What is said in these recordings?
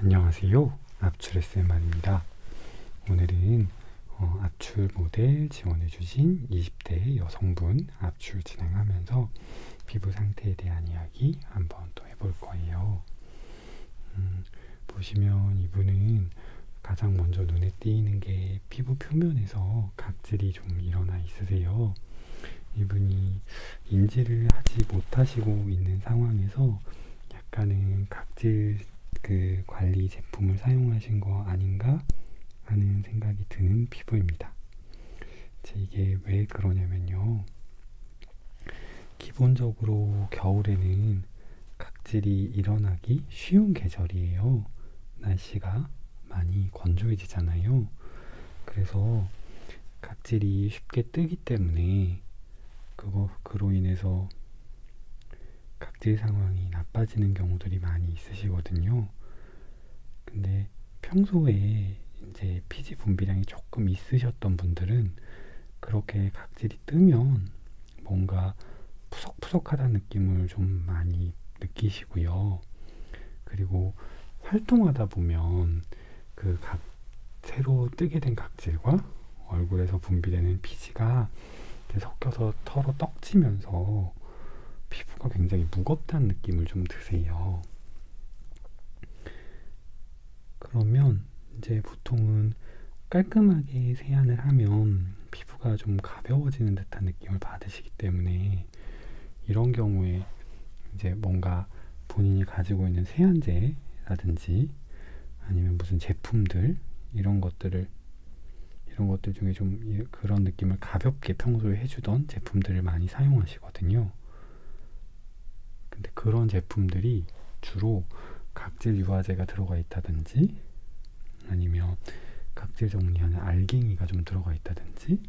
안녕하세요. 압출 SMR입니다. 오늘은 압출 모델 지원해주신 20대 여성분 압출 진행하면서 피부 상태에 대한 이야기 한번 또 해볼 거예요. 보시면 이분은 가장 먼저 눈에 띄는 게 피부 표면에서 각질이 좀 일어나 있으세요. 이분이 인지를 하지 못하시고 있는 상황에서 약간은 각질 관리 제품을 사용하신 거 아닌가 하는 생각이 드는 피부입니다. 이게 왜 그러냐면요. 기본적으로 겨울에는 각질이 일어나기 쉬운 계절이에요. 날씨가 많이 건조해지잖아요. 그래서 각질이 쉽게 뜨기 때문에 그로 인해서 각질 상황이 나빠지는 경우들이 많이 있으시거든요. 근데 평소에 이제 피지 분비량이 조금 있으셨던 분들은 그렇게 각질이 뜨면 뭔가 푸석푸석하다는 느낌을 좀 많이 느끼시고요. 그리고 활동하다 보면 새로 뜨게 된 각질과 얼굴에서 분비되는 피지가 섞여서 서로 떡지면서 피부가 굉장히 무겁다는 느낌을 좀 드세요. 그러면 이제 보통은 깔끔하게 세안을 하면 피부가 좀 가벼워지는 듯한 느낌을 받으시기 때문에 이런 경우에 이제 뭔가 본인이 가지고 있는 세안제라든지 아니면 무슨 제품들 이런 것들 중에 좀 그런 느낌을 가볍게 평소에 해주던 제품들을 많이 사용하시거든요. 근데 그런 제품들이 주로 각질 유화제가 들어가 있다든지 아니면 각질 정리하는 알갱이가 좀 들어가 있다든지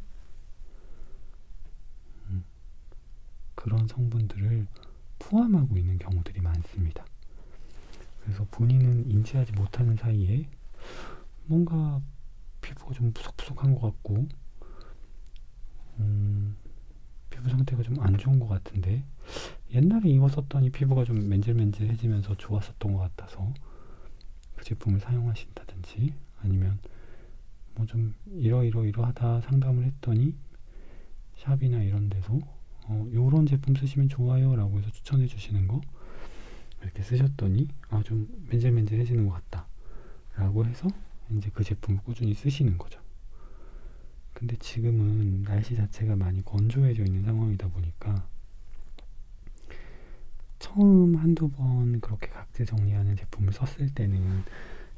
그런 성분들을 포함하고 있는 경우들이 많습니다. 그래서 본인은 인지하지 못하는 사이에 뭔가 피부가 좀 푸석푸석한 것 같고 피부 상태가 좀 안 좋은 것 같은데 옛날에 이거 썼더니 피부가 좀 맨질맨질해지면서 좋았었던 것 같아서 그 제품을 사용하신다든지 아니면 뭐 좀 이러하다 상담을 했더니 샵이나 이런 데서 요런 제품 쓰시면 좋아요 라고 해서 추천해 주시는 거 이렇게 쓰셨더니 좀 맨질맨질해지는 것 같다 라고 해서 이제 그 제품을 꾸준히 쓰시는 거죠. 근데 지금은 날씨 자체가 많이 건조해져 있는 상황이다 보니까 처음 한두 번 그렇게 각질 정리하는 제품을 썼을 때는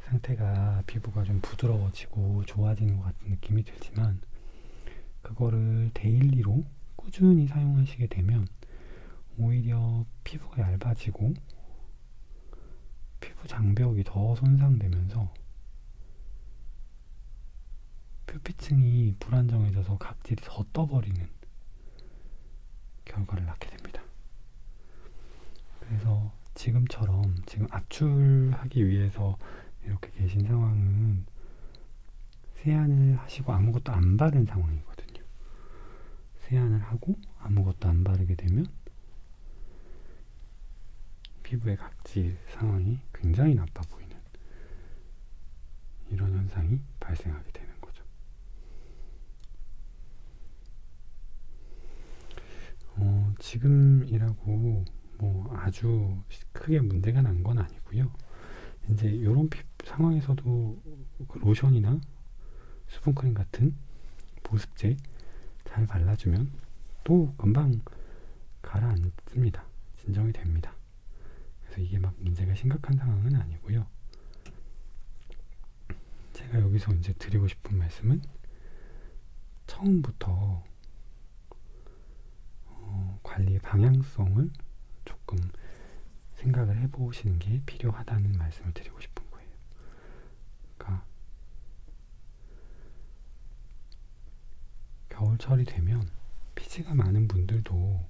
상태가 피부가 좀 부드러워지고 좋아지는 것 같은 느낌이 들지만 그거를 데일리로 꾸준히 사용하시게 되면 오히려 피부가 얇아지고 피부 장벽이 더 손상되면서 표피층이 불안정해져서 각질이 더 떠버리는 결과를 낳게 됩니다. 그래서 지금 압출하기 위해서 이렇게 계신 상황은 세안을 하시고 아무것도 안 바른 상황이거든요. 세안을 하고 아무것도 안 바르게 되면 피부의 각질 상황이 굉장히 나빠 보이는 이런 현상이 발생하게 되는 거죠. 지금이라고 뭐 아주 크게 문제가 난 건 아니고요. 이제 이런 상황에서도 로션이나 수분크림 같은 보습제 잘 발라주면 또 금방 가라앉습니다. 진정이 됩니다. 그래서 이게 막 문제가 심각한 상황은 아니고요. 제가 여기서 이제 드리고 싶은 말씀은 처음부터 관리 방향성을 조금 생각을 해보시는 게 필요하다는 말씀을 드리고 싶은 거예요. 그러니까 겨울철이 되면 피지가 많은 분들도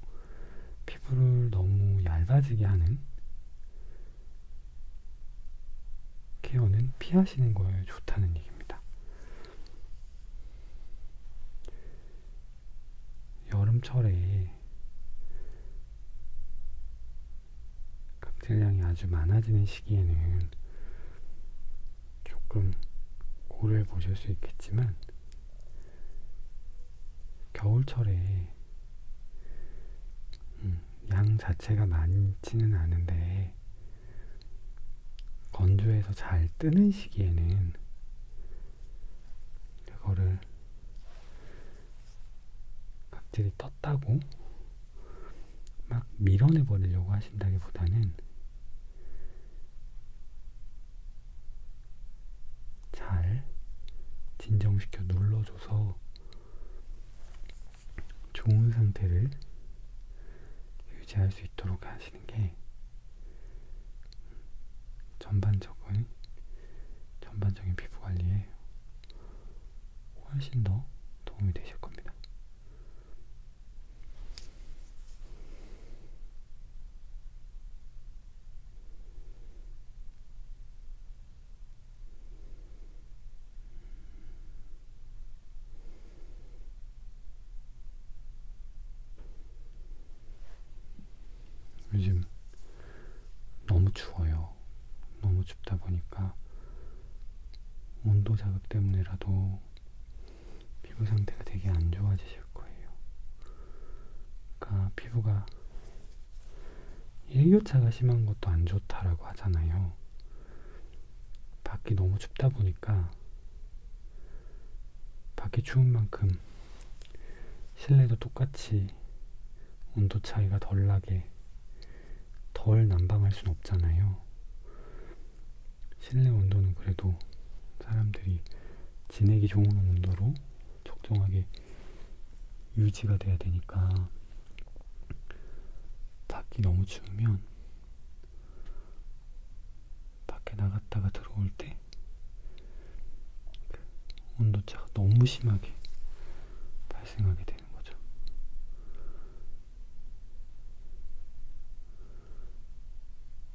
피부를 너무 얇아지게 하는 케어는 피하시는 거에 좋다는 얘기입니다. 여름철에 각질량이 아주 많아지는 시기에는 조금 고려해 보실 수 있겠지만, 겨울철에 양 자체가 많지는 않은데 건조해서 잘 뜨는 시기에는 그거를 각질이 떴다고 막 밀어내 버리려고 하신다기보다는 잘 진정시켜 눌러줘서 좋은 상태를 유지할 수 있도록 하시는 게 전반적인 피부 관리에 훨씬 더 도움이 되실 겁니다. 요즘 너무 추워요. 너무 춥다 보니까 온도 자극 때문에라도 피부 상태가 되게 안 좋아지실 거예요. 그러니까 피부가 일교차가 심한 것도 안 좋다라고 하잖아요. 밖이 너무 춥다 보니까 밖이 추운 만큼 실내도 똑같이 온도 차이가 덜 나게 덜 난방할 순 없잖아요. 실내 온도는 그래도 사람들이 지내기 좋은 온도로 적정하게 유지가 돼야 되니까 밖이 너무 추우면 밖에 나갔다가 들어올 때 온도차가 너무 심하게 발생하게 되는 거죠.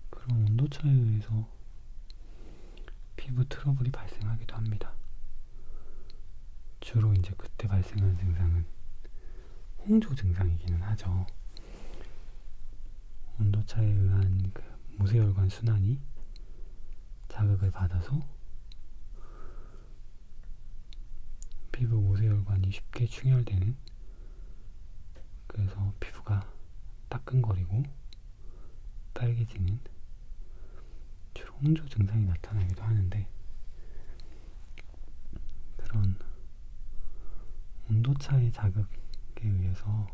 그런 온도차에 의해서 피부 트러블이 발생하기도 합니다. 주로 이제 그때 발생하는 증상은 홍조 증상이기는 하죠. 온도차에 의한 그 모세혈관 순환이 자극을 받아서 피부 모세혈관이 쉽게 충혈되는, 그래서 피부가 따끔거리고 빨개지는 주로 홍조 증상이 나타나기도 하는데, 그런 온도차의 자극에 의해서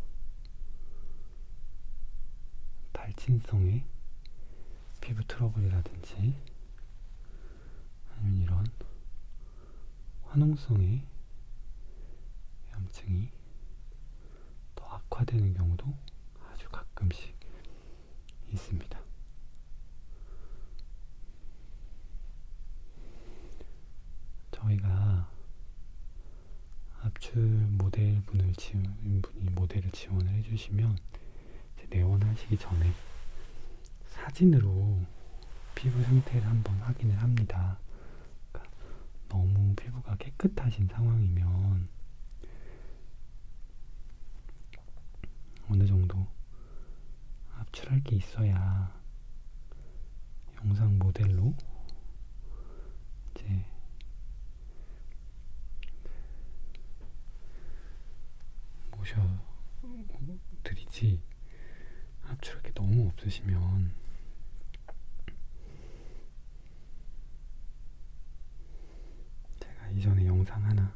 발진성의 피부 트러블이라든지 아니면 이런 화농성의 염증이 더 악화되는 경우도 아주 가끔씩 있습니다. 저희가 압출 분이 모델을 지원을 해주시면 내원하시기 전에 사진으로 피부 상태를 한번 확인을 합니다. 그러니까 너무 피부가 깨끗하신 상황이면 어느 정도 압출할 게 있어야 영상 모델로 이제 모셔드리지, 압출할 게 너무 없으시면 제가 이전에 영상 하나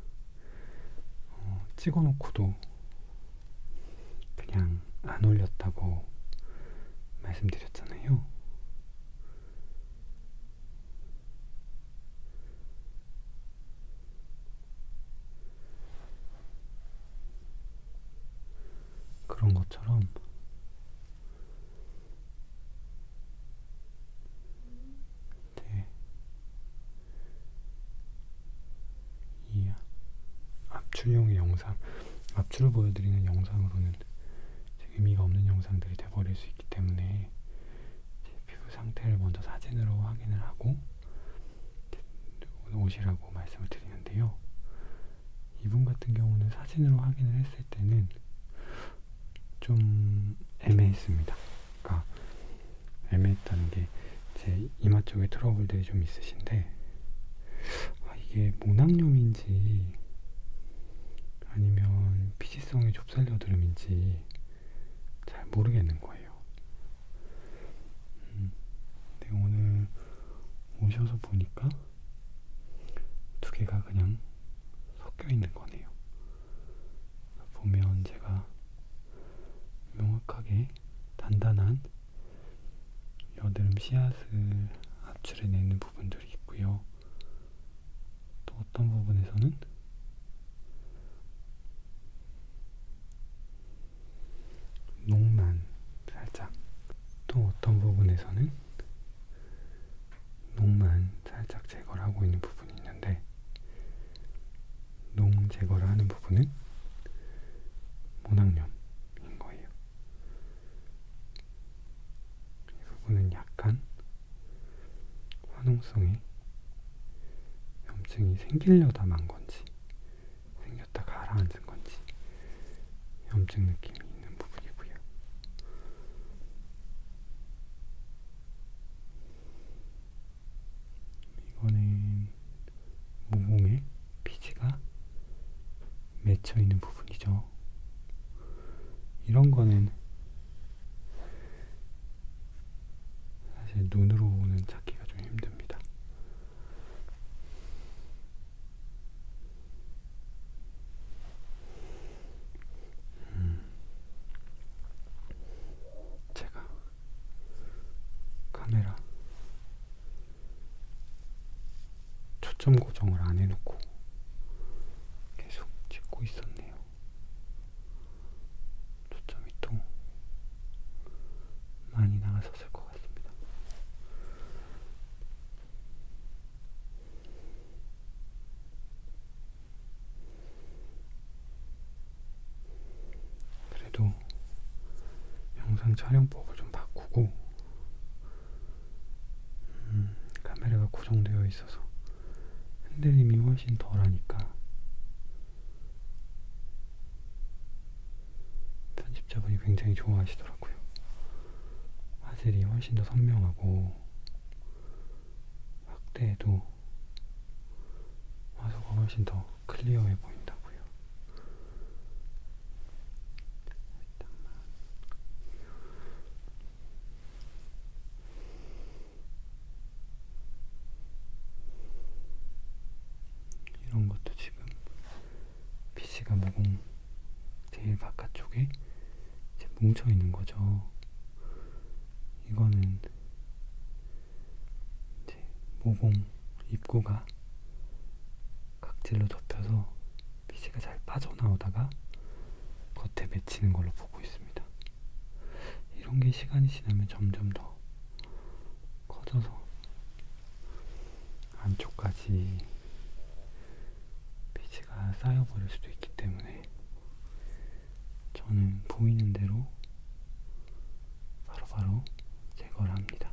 찍어놓고도 그냥 안 올렸다고 말씀드렸잖아요. 그런 것처럼 이 압출용의 영상, 압출을 보여드리는 영상으로는 의미가 없는 영상들이 돼버릴 수 있기 때문에 제 피부 상태를 먼저 사진으로 확인을 하고 오시라고 말씀을 드리는데요. 이분 같은 경우는 사진으로 확인을 했을 때는 좀 애매했습니다. 그러니까 애매했다는 게 제 이마 쪽에 트러블들이 좀 있으신데 이게 모낭염인지 아니면 피지성의 좁쌀 여드름인지 잘 모르겠는 거예요. 근데 오늘 오셔서 보니까 두 개가 그냥 섞여 있는 거네요. 보면 제가 명확하게 단단한 여드름 씨앗을 압출해내는 부분들이 있고요. 또 어떤 부분에서는 녹만 살짝, 또 어떤 부분에서는 녹만 살짝 제거를 하고 있는 부분이 있는데, 녹 제거를 하는 부분은 모낭염인 거예요. 이 부분은 약간 화농성의 염증이 생기려다 만 건지 생겼다 가라앉은 건지 염증 느낌이 있는 부분이고요. 이거는 모공에 피지가 맺혀 있는 부분이죠. 이런 거는 사실 눈으로는 찾기가 좀 힘듭니다. 제가 카메라 초점 고정을 안 해놓고 계속 찍고 있었네요. 초점이 또 많이 나갔었을 것 같습니다. 그래도 영상 촬영법을 좀 바꾸고 카메라가 고정되어 있어서 흔들림이 훨씬 덜하니까 편집자분이 굉장히 좋아하시더라고요. 화질이 훨씬 더 선명하고 확대해도 화소가 훨씬 더 클리어해 보인다고요. 이런 것도 지금 피지가 모공 제일 바깥쪽에 이제 뭉쳐 있는 거죠. 이거는 이제 모공 입구가 각질로 덮여서 피지가 잘 빠져나오다가 겉에 맺히는 걸로 보고 있습니다. 이런 게 시간이 지나면 점점 더 커져서 안쪽까지 피지가 쌓여버릴 수도 있기 때문에 저는 보이는 대로 바로바로 제거를 합니다.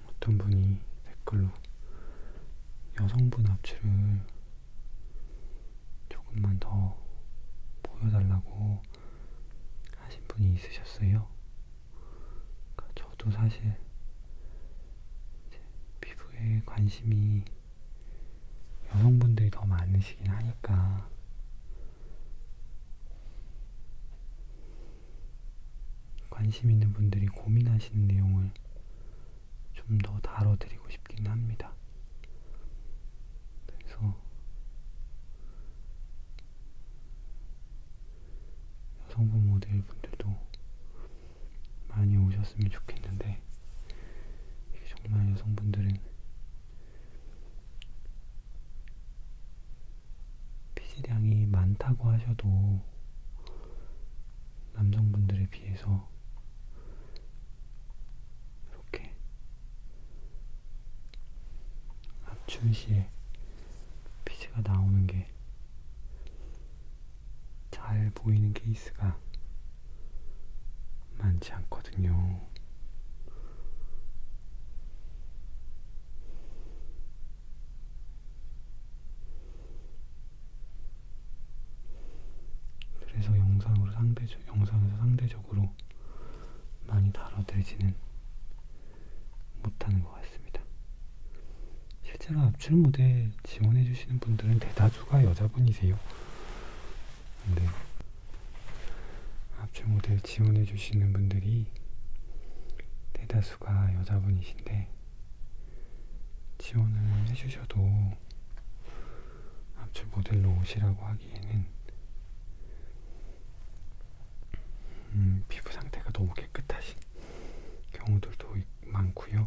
어떤 분이 댓글로 여성분 압출을 조금만 더 보여달라고 하신 분이 있으셨어요. 그러니까 저도 사실 피부에 관심이 여성분들이 더 많으시긴 하니까 관심 있는 분들이 고민하시는 내용을 좀 더 다뤄드리고 싶긴 합니다. 그래서 여성분 모델 분들도 많이 오셨으면 좋겠는데, 이게 정말 여성분들은 피지량이 많다고 하셔도 남성분들에 비해서 이렇게 압출 시에 피지가 나오는 게 잘 보이는 케이스가 많지 않거든요. 그래서 영상에서 상대적으로 많이 다뤄드리지는 못하는 것 같습니다. 실제로 압출 모델 지원해주시는 분들은 대다수가 여자분이세요. 근데 압출 모델 지원해주시는 분들이 대다수가 여자분이신데 지원을 해주셔도 압출 모델로 오시라고 하기에는 피부 상태가 너무 깨끗하신 경우들도 많고요.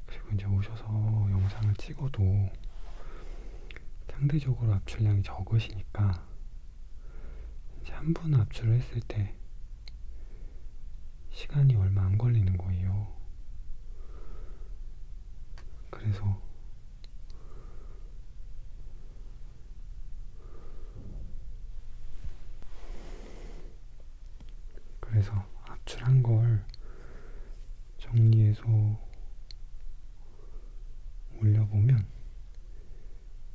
그리고 이제 오셔서 영상을 찍어도 상대적으로 압출량이 적으시니까 이제 한 번 압출을 했을 때 시간이 얼마 안 걸리는 거예요. 그래서 압출한 걸 정리해서 올려보면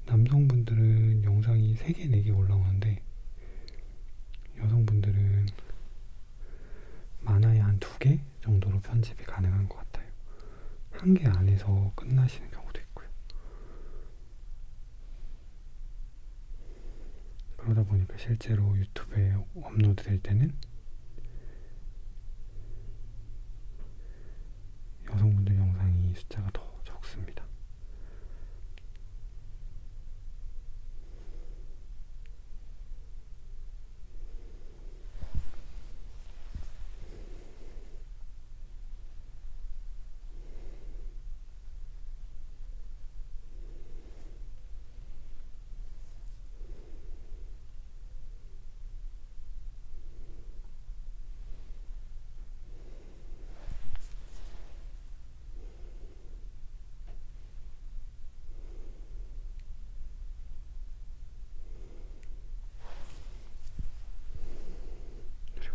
남성분들은 영상이 3개, 4개 올라오는데 여성분들은 많아야 한 2개 정도로 편집이 가능한 것 같아요. 1개 안에서 끝나시는 경우도 있고요. 그러다 보니까 실제로 유튜브에 업로드 될 때는 여성분들 영상이 숫자가 더 적습니다.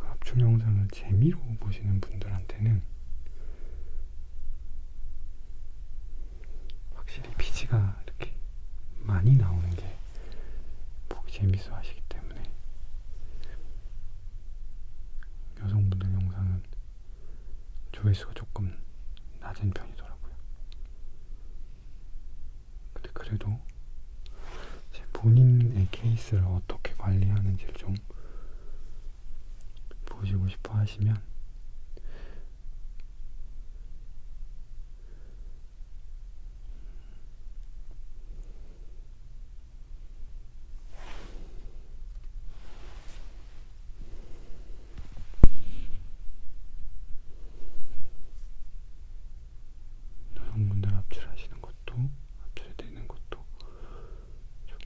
압출 영상을 재미로 보시는 분들한테는 확실히 피지가 이렇게 많이 나오는 게 보기 재밌어 하시기 때문에 여성분들 영상은 조회수가 조금 낮은 편이더라고요. 근데 그래도 제 본인의 케이스를 어떻게 관리하는지를 좀 보시고 싶어 하시면 여성분들 압출하시는 것도 압출되는 것도 좀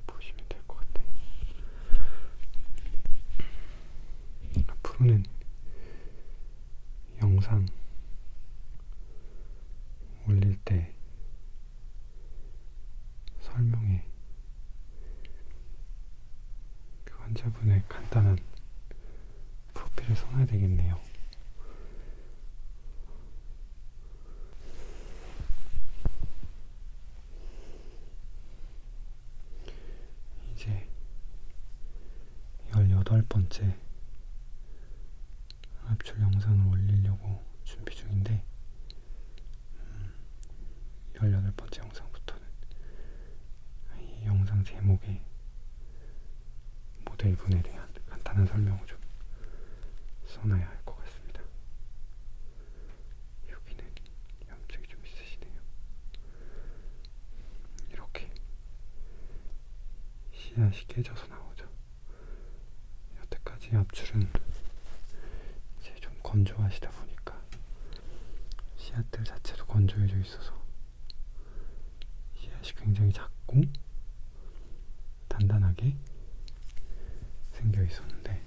보시면 될 것 같아요. 앞으로는 영상 올릴 때 설명에 그 환자분의 간단한 프로필을 써놔야 되겠네요. 이제 18번째 압출 영상을 올리려고 준비 중인데 18번째 영상부터는 이 영상 제목에 모델분에 대한 간단한 설명을 좀 써놔야 할 것 같습니다. 여기는 염증이 좀 있으시네요. 이렇게 씨앗이 깨져서 나오죠. 여태까지 압출은 이제 좀 건조하시다 보니까 씨앗들 자체도 건조해져 있어서 씨앗이 굉장히 작고 단단하게 생겨 있었는데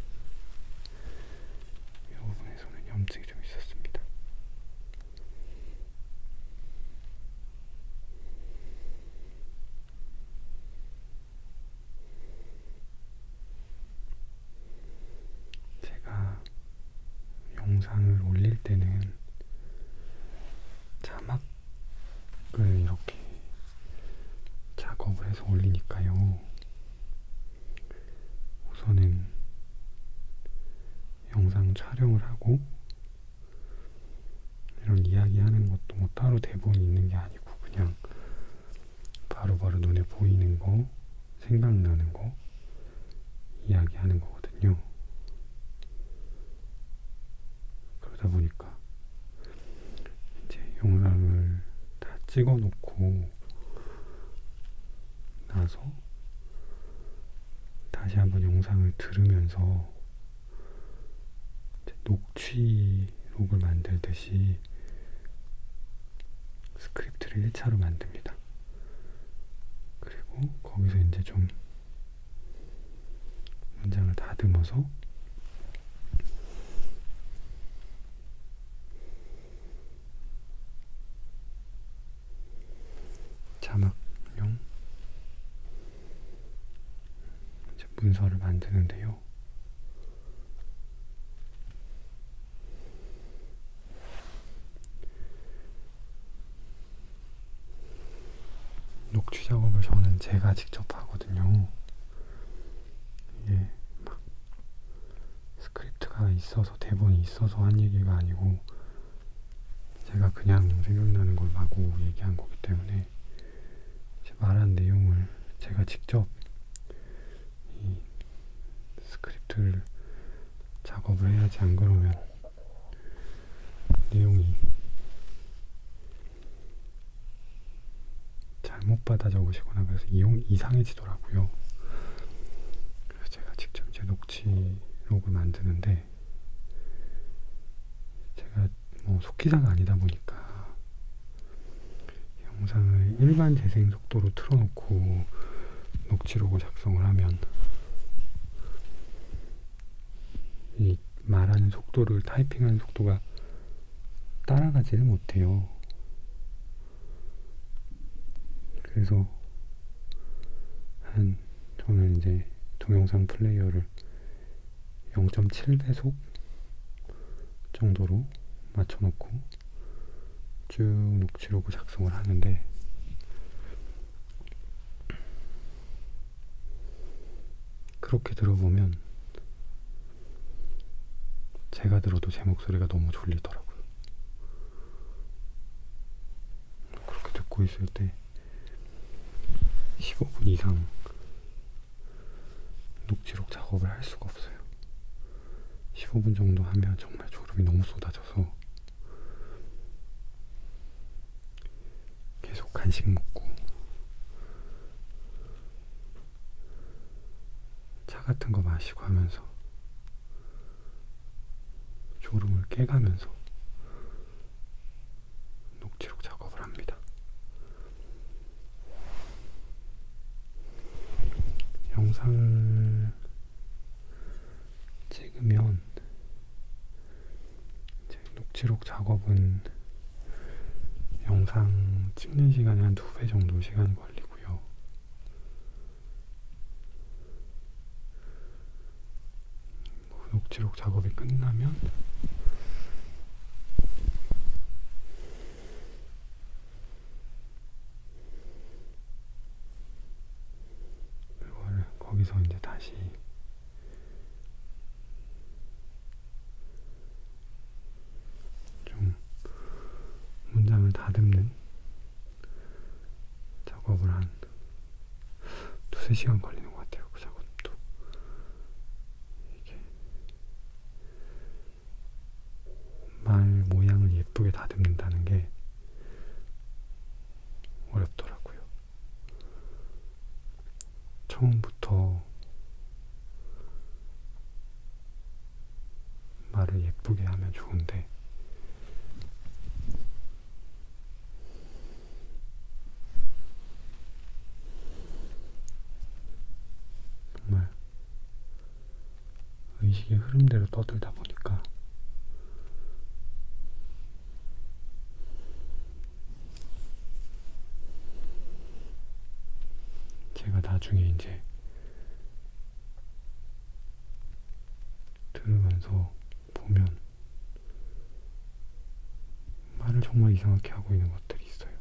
이 부분에서는 염증이 좀 있었습니다. 제가 영상을 올릴 때는 자막을 이렇게 작업을 해서 올리니까요. 생각나는 거 이야기하는 거거든요. 그러다 보니까 이제 영상을 다 찍어 놓고 나서 다시 한번 영상을 들으면서 녹취록을 만들듯이 스크립트를 1차로 만듭니다. 그리고 거기서 이제 좀 문장을 다듬어서 자막용 이제 문서를 만드는데요. 녹취 작업을 저는 제가 직접 하거든요. 이게 막 스크립트가 있어서 대본이 있어서 한 얘기가 아니고 제가 그냥 생각나는 걸 마구 얘기한 거기 때문에 말한 내용을 제가 직접 이 스크립트를 작업을 해야지, 안 그러면 내용이 잘못 받아 적으시거나 그래서 이상해지더라고요. 그래서 제가 직접 이제 녹취록을 만드는데, 제가 뭐 속기사가 아니다 보니까 영상을 일반 재생 속도로 틀어놓고 녹취록을 작성을 하면 이 말하는 속도를, 타이핑하는 속도가 따라가지를 못해요. 그래서 저는 이제 동영상 플레이어를 0.7배속 정도로 맞춰놓고 쭉 녹취록을 작성을 하는데, 그렇게 들어보면 제가 들어도 제 목소리가 너무 졸리더라고요. 그렇게 듣고 있을 때 15분 이상 녹취록 작업을 할 수가 없어요. 15분 정도 하면 정말 졸음이 너무 쏟아져서 계속 간식 먹고 차 같은 거 마시고 하면서 졸음을 깨가면서 녹취록 작업을 합니다. 영상을 찍으면 이제 녹취록 작업은 영상 찍는 시간이 한 2배 정도 시간이 걸리고요. 녹취록 작업이 끝나면 그걸 거기서 이제 다시 좀 문장을 다듬는 작업을 한 2~3시간 걸리는 것 같아요. 그 작업도. 이게 말 모양을 예쁘게 다듬는다는 게 어렵더라고요. 처음부터 말을 예쁘게 하면 좋은데 정말 의식의 흐름대로 떠들다 보니까 제가 나중에 이제 들으면서 보면 말을 정말 이상하게 하고 있는 것들이 있어요.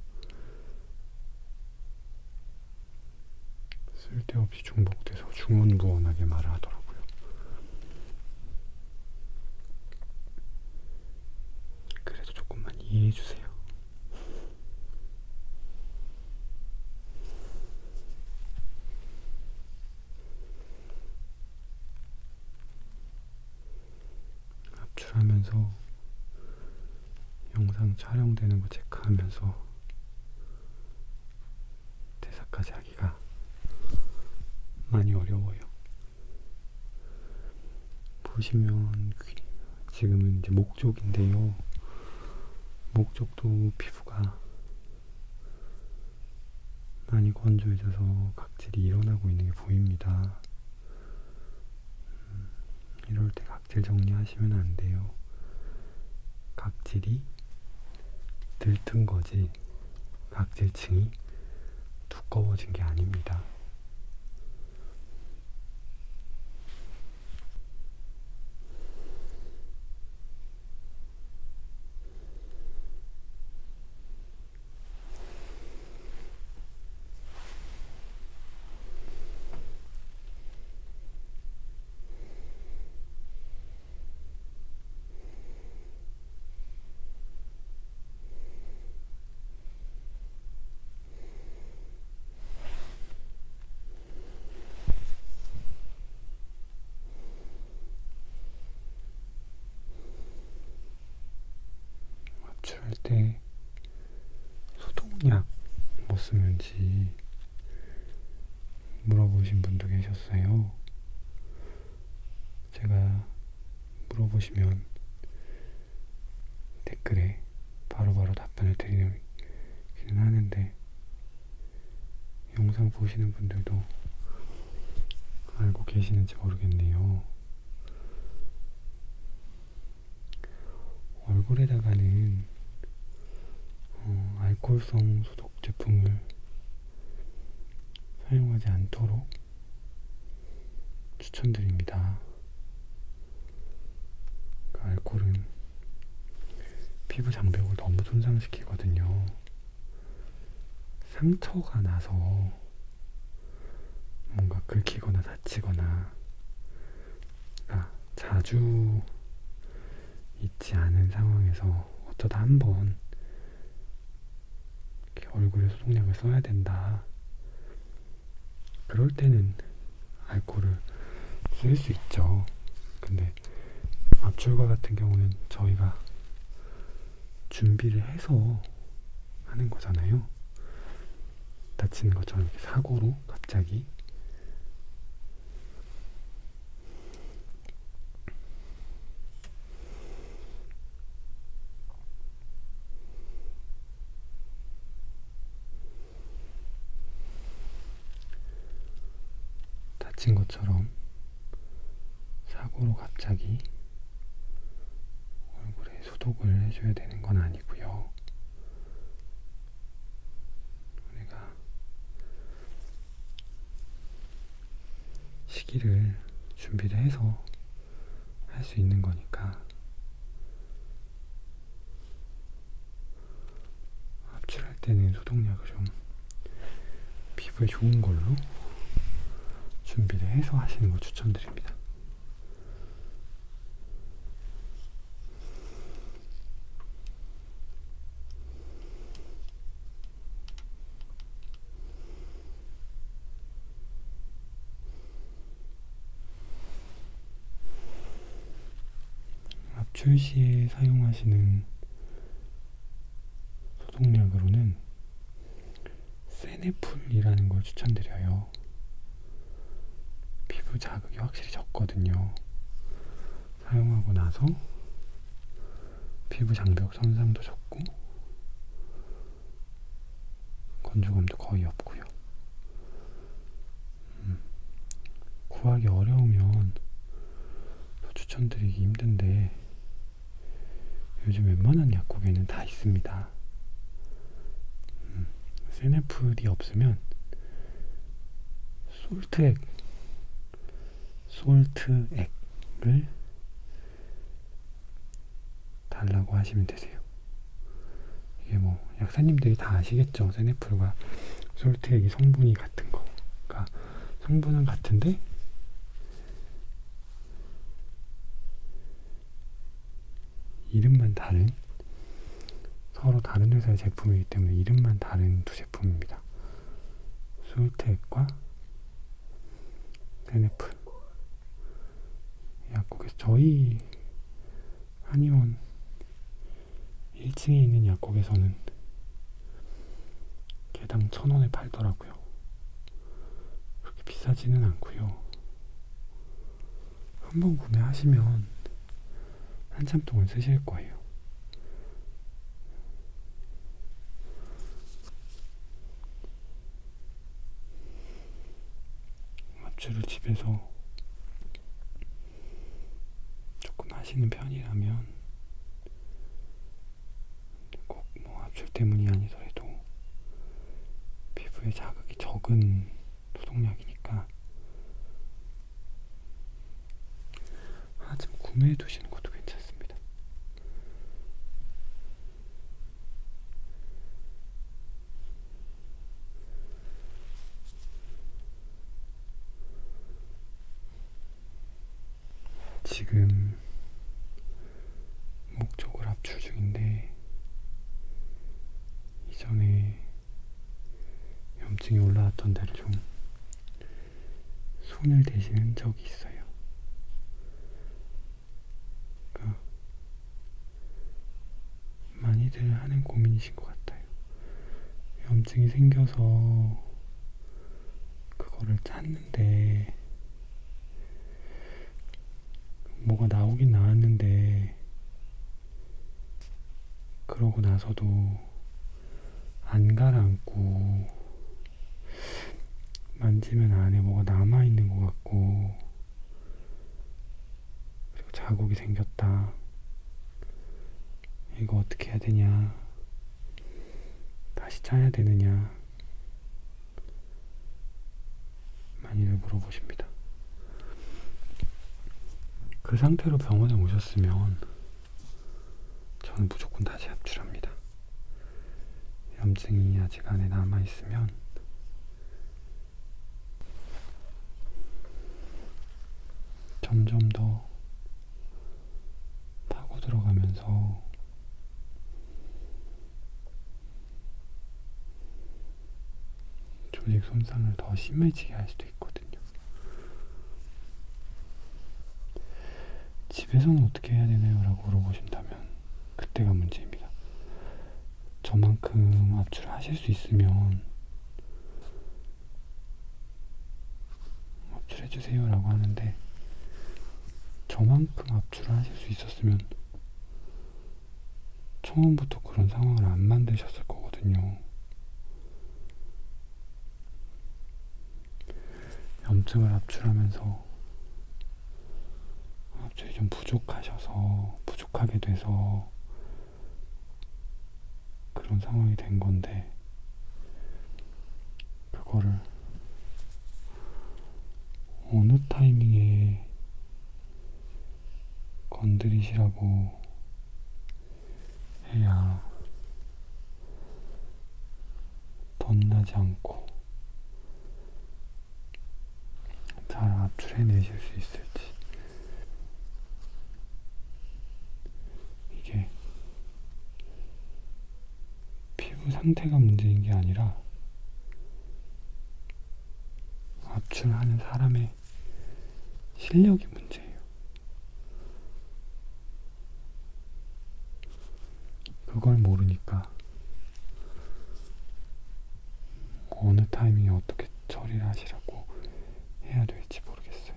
쓸데없이 중복돼서 중언부언하게 말을 하더라고요. 그래도 조금만 이해해주세요. 하면서 영상 촬영되는 거 체크하면서 대사까지 하기가 많이 어려워요. 보시면 지금은 이제 목 쪽인데요. 목 쪽도 피부가 많이 건조해져서 각질이 일어나고 있는 게 보입니다. 이럴 때 각질 정리하시면 안 돼요. 각질이 들뜬 거지 각질층이 두꺼워진 게 아닙니다. 압출할 때 소독약 뭐 쓰는지 물어보신 분도 계셨어요. 제가 물어보시면 댓글에 바로바로 답변을 드리기는 하는데 영상 보시는 분들도 알고 계시는지 모르겠네요. 얼굴에다가는 알코올성 소독 제품을 사용하지 않도록 추천드립니다. 그 알코올은 피부 장벽을 너무 손상시키거든요. 상처가 나서 뭔가 긁히거나 다치거나 자주 있지 않은 상황에서 어쩌다 한번 얼굴에 소독약을 써야 된다. 그럴 때는 알코올을 쓸 수 있죠. 근데 압출과 같은 경우는 저희가 준비를 해서 하는 거잖아요. 다치는 것처럼 이렇게 사고로 갑자기 다친 것처럼 사고로 갑자기 얼굴에 소독을 해줘야 되는 건 아니고요. 우리가 시기를 준비를 해서 할 수 있는 거니까 압출할 때는 소독약을 좀 피부에 좋은 걸로 준비를 해서 하시는 걸 추천드립니다. 압출 시에 사용하시는 소독약으로는 세네풀이라는 걸 추천드려요. 피부 자극이 확실히 적거든요. 사용하고 나서 피부 장벽 손상도 적고 건조감도 거의 없고요. 구하기 어려우면 더 추천드리기 힘든데 요즘 웬만한 약국에는 다 있습니다. 세네풀이 없으면 솔트액을 달라고 하시면 되세요. 이게 뭐 약사님들이 다 아시겠죠. 세네풀과 솔트액이 성분이 같은 거. 그러니까 성분은 같은데 이름만 다른, 서로 다른 회사의 제품이기 때문에 이름만 다른 두 제품입니다. 솔트액과 세네풀. 약국에서 저희 한의원 1층에 있는 약국에서는 개당 1,000원에 팔더라고요. 그렇게 비싸지는 않고요. 한번 구매하시면 한참 동안 쓰실 거예요. 압출을 집에서 조금 하시는 편이라면 꼭 뭐 압출 때문이 아니더라도 피부에 자극이 적은 소독약이니까 하나쯤 구매해 두시는 것도 괜찮습니다. 지금 목 쪽을 압출 중인데 이전에 염증이 올라왔던 데를 좀 손을 대시는 적이 있어요. 그러니까 많이들 하는 고민이신 것 같아요. 염증이 생겨서 그거를 짰는데 뭐가 나오긴 나왔는데 그러고 나서도 안 가라앉고 만지면 안에 뭐가 남아있는 것 같고 그리고 자국이 생겼다. 이거 어떻게 해야 되냐, 다시 짜야 되느냐 많이들 물어보십니다. 그 상태로 병원에 오셨으면 저는 무조건 다시 압출합니다. 염증이 아직 안에 남아있으면 점점 더 파고 들어가면서 조직 손상을 더 심해지게 할 수도 있거든요. 집에서는 어떻게 해야 되나요? 라고 물어보신다면 그때가 문제입니다. 저만큼 압출을 하실 수 있으면 압출해주세요 라고 하는데 저만큼 압출을 하실 수 있었으면 처음부터 그런 상황을 안 만드셨을 거거든요. 염증을 압출하면서 압출이 좀 부족하게 돼서 그런 상황이 된 건데 그거를 어느 타이밍에 건드리시라고 해야 덧나지 않고 잘 압출해내실 수 있을지. 이게 피부 상태가 문제인 게 아니라 압출하는 사람의 실력이 문제예요. 그걸 모르니까 어느 타이밍에 어떻게 처리를 하시라고 해야 될지 모르겠어요.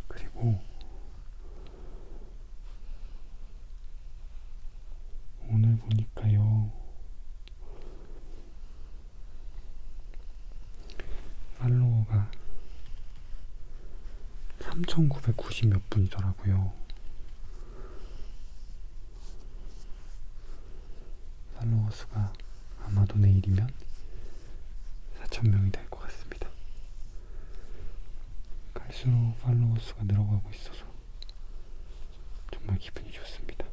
그리고 오늘 보니까요, 팔로워가 3,990 몇 분이더라고요. 팔로워 수가 아마도 내일이면 4,000명이 될 것 같습니다. 갈수록 팔로워 수가 늘어가고 있어서 정말 기분이 좋습니다.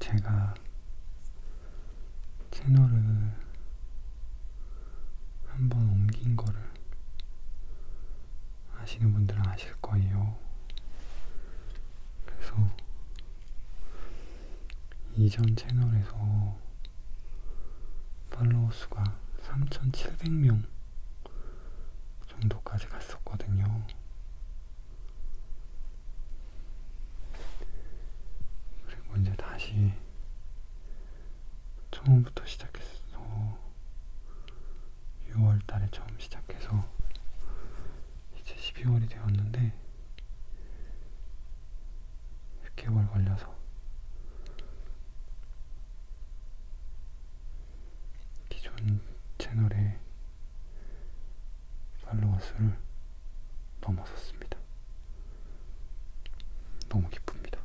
제가 채널을 한번 옮긴 거를 아시는 분들은 아실 거예요. 그래서 이전 채널에서 팔로워 수가 3,700명 정도까지 갔었거든요. 그리고 이제 다시 처음부터 시작해서 6월 달에 처음 시작해서 이제 12월이 되었는데 6개월 걸려서 기존 채널의 팔로워 수를 넘어섰습니다. 너무 기쁩니다.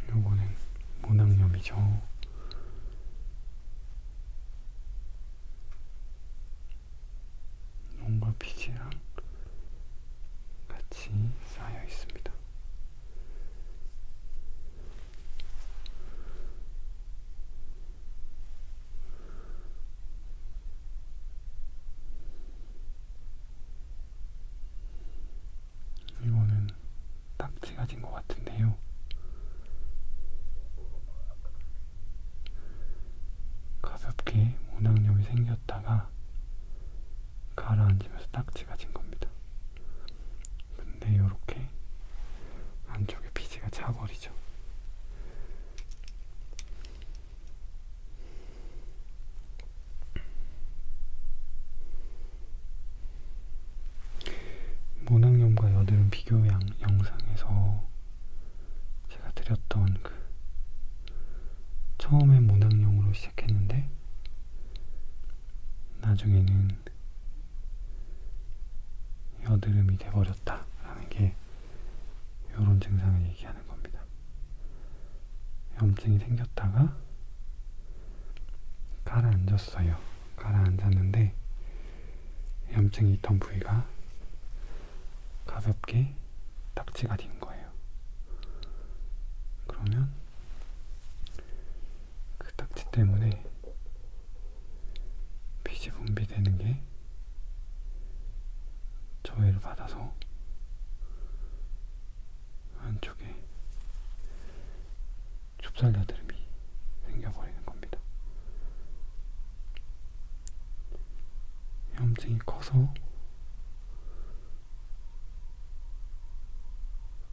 요거는 모낭염이죠. 농과 피지랑 같이 쌓여 있습니다. 이거는 딱지가 진 것 같은데요. 가볍게 모낭염이 생겼다가 가라앉으면서 딱지가 진 겁니다. 근데 이렇게 안쪽에 피지가 차버리죠. 모낭염과 여드름 비교 영상에서 제가 드렸던 처음에 모낭염으로 시작했는데 나중에는 여드름이 돼버렸다 라는 게 이런 증상을 얘기하는 겁니다. 염증이 생겼다가 가라앉았어요. 가라앉았는데 염증이 있던 부위가 가볍게 딱지가 된 거예요. 그러면 그 딱지 때문에 피지 분비되는 게 저해를 받아서 안쪽에 좁쌀 여드름이 생겨버리는 겁니다. 염증이 커서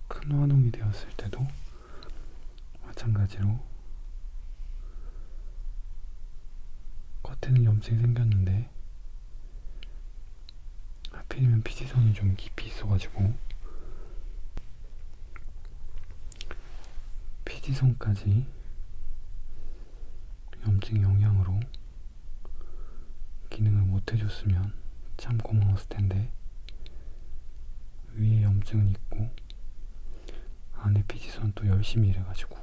큰 화농이 되었을 때도 마찬가지로 겉에는 염증이 생겼는데 하필이면 피지선이 좀 깊이 있어가지고 피지선까지 염증 영향으로 기능을 못 해줬으면 참 고마웠을 텐데 위에 염증은 있고 안에 피지선 또 열심히 일해가지고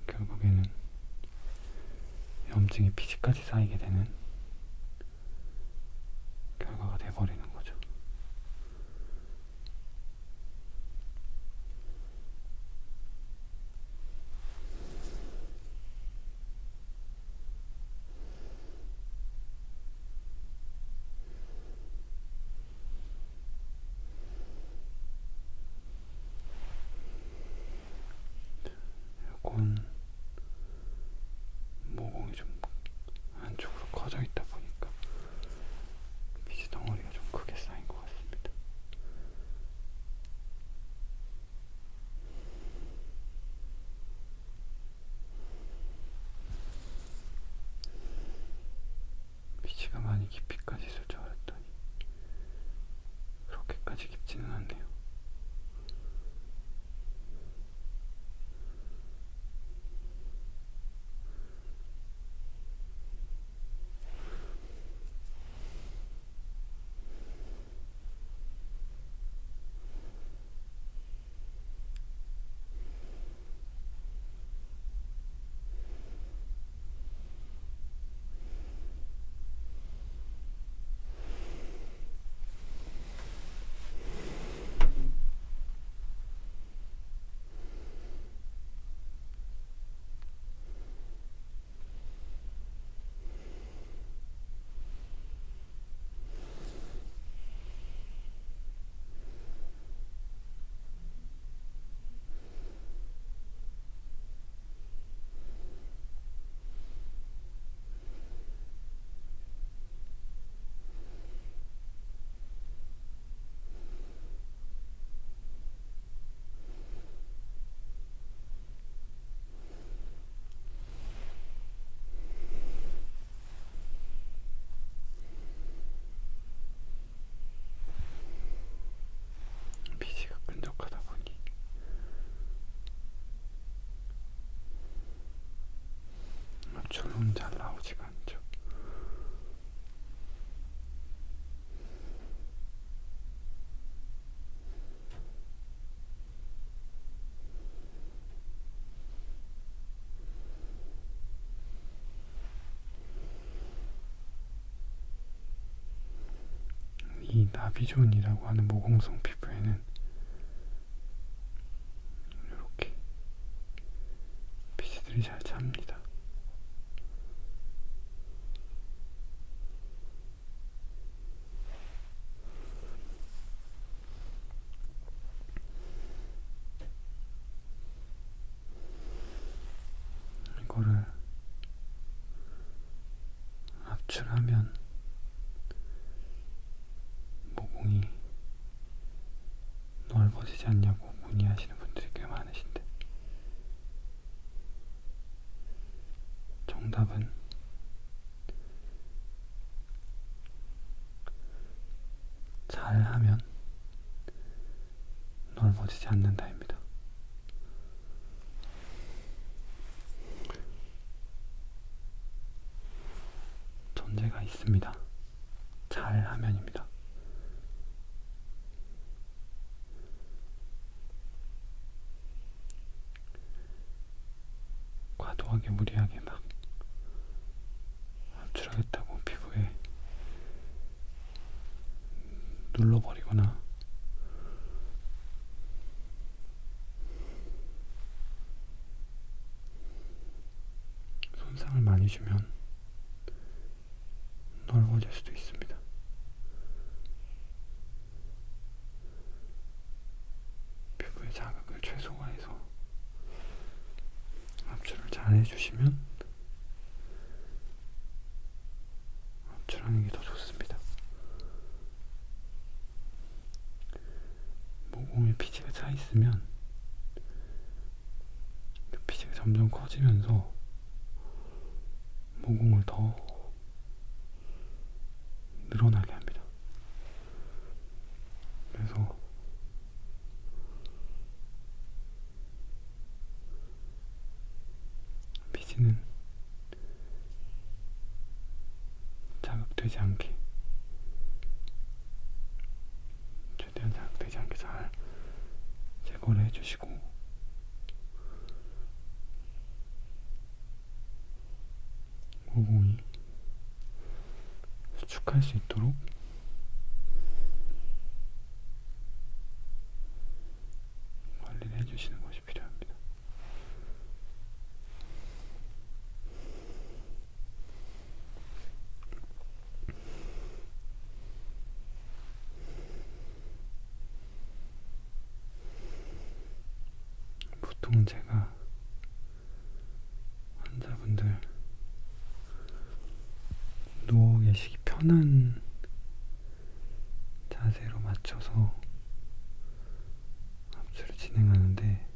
결국에는 염증이 피지까지 쌓이게 되는 결과가 돼버리는 거죠. 이건 모공이 좀 안쪽으로 커져 이 나비존이라고 하는 모공성 피부에는 이렇게 피지들이 잘 찹니다. 이거를 압출하면 모공이 넓어지지 않냐고 문의하시는 분들이 꽤 많으신데, 정답은 잘하면 넓어지지 않는다입니다. 전제가 있습니다. 잘하면입니다. 과도하게 무리하게 막 압출하겠다고 피부에 눌러버리거나 손상을 많이 주면 넓어질 수도 있습니다. 피부의 자극을 최소화해서 압출을 잘 해주시면 압출하는 게 더 좋습니다. 모공에 피지가 차 있으면 그 피지가 점점 커지면서 모공을 더 늘어나게 합니다. 그래서 피지는 자극되지 않게, 최대한 자극되지 않게 잘 제거를 해주시고, 모공이 수축할 수 있도록 관리를 해주시는 것이 필요합니다. 보통 제가 환자분들 누워 계시기 편한 자세로 맞춰서 압출을 진행하는데,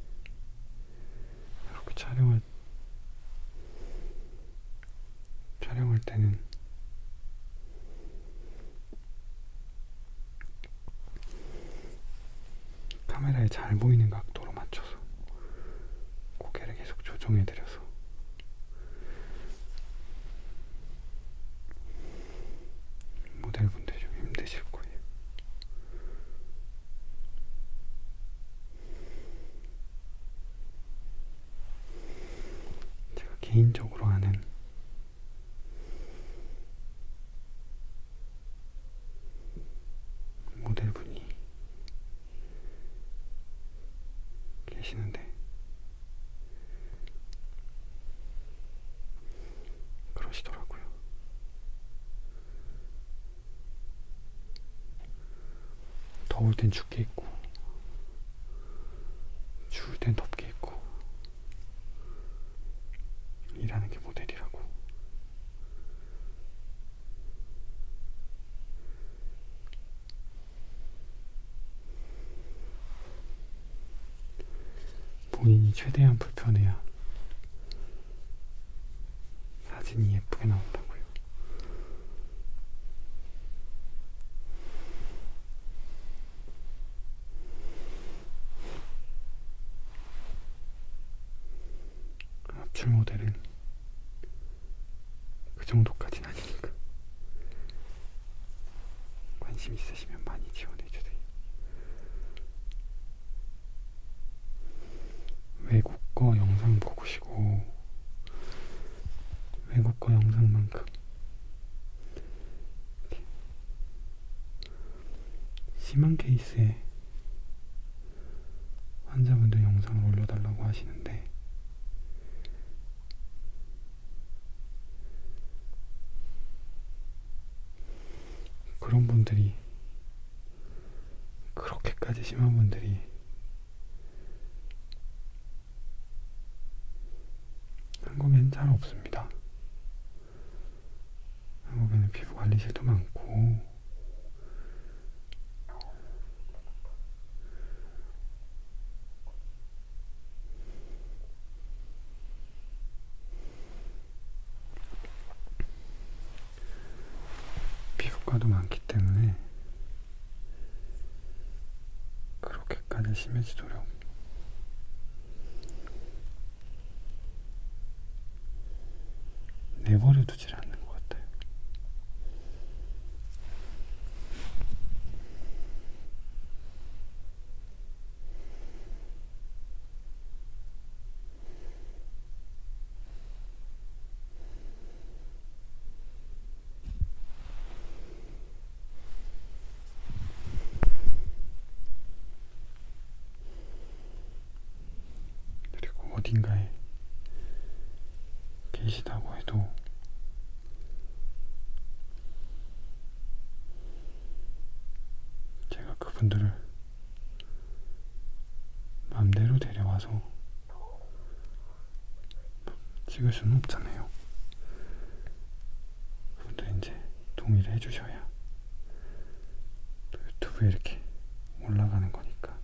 이렇게 촬영할 때는 카메라에 잘 보이는 각도로 맞춰서 고개를 계속 조정해드려서 모델분들이 좀 힘드실 거예요. 제가 개인적으로 아는 모델분이 계시는데, 그러시더라고요. 더울 땐 춥게 입고 추울 땐 덥게 입고 일하는 게 모델이라고. 본인이 최대한 불편해야 사진이 예쁘게 나온다고요. 압출 모델은 그 정도까지는 아니니까 관심 있으시면 많이 지원해주세요. 외국 거 영상 보시고 외국 거 영상만큼 심한 케이스의 환자분들 영상을 올려달라고 하시는데 그런 분들이, 그렇게까지 심한 분들이 한국에는 잘 없습니다. 한국에는 피부 관리실도 많고 피부과도 많기 때문에 그렇게까지 심해지도록 내버려 두질 않는 것 같아요. 그리고 어딘가에 계시다고 해도 제가 그분들을 마음대로 데려와서 찍을 수는 없잖아요. 그분들이 이제 동의를 해주셔야 또 유튜브에 이렇게 올라가는 거니까.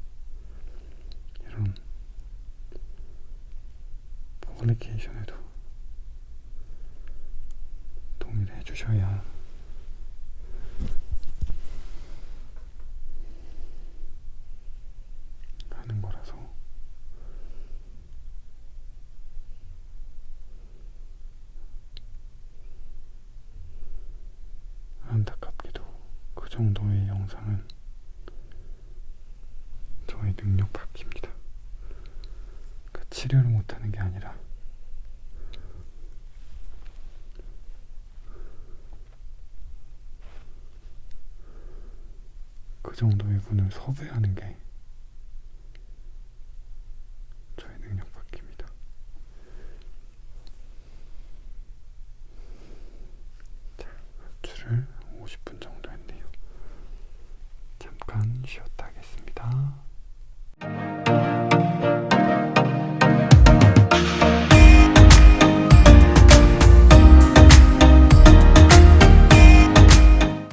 이런 퍼블리케이션에도 동의를 해주셔야 하는 거라서 안타깝게도 그 정도의 영상은 저의 능력 밖입니다. 그 치료를 못하는 게 아니라 그 정도의 분을 섭외하는 게 저의 능력 밖입니다. 자, 합주를 50분 정도 했네요. 잠깐 쉬었다 하겠습니다.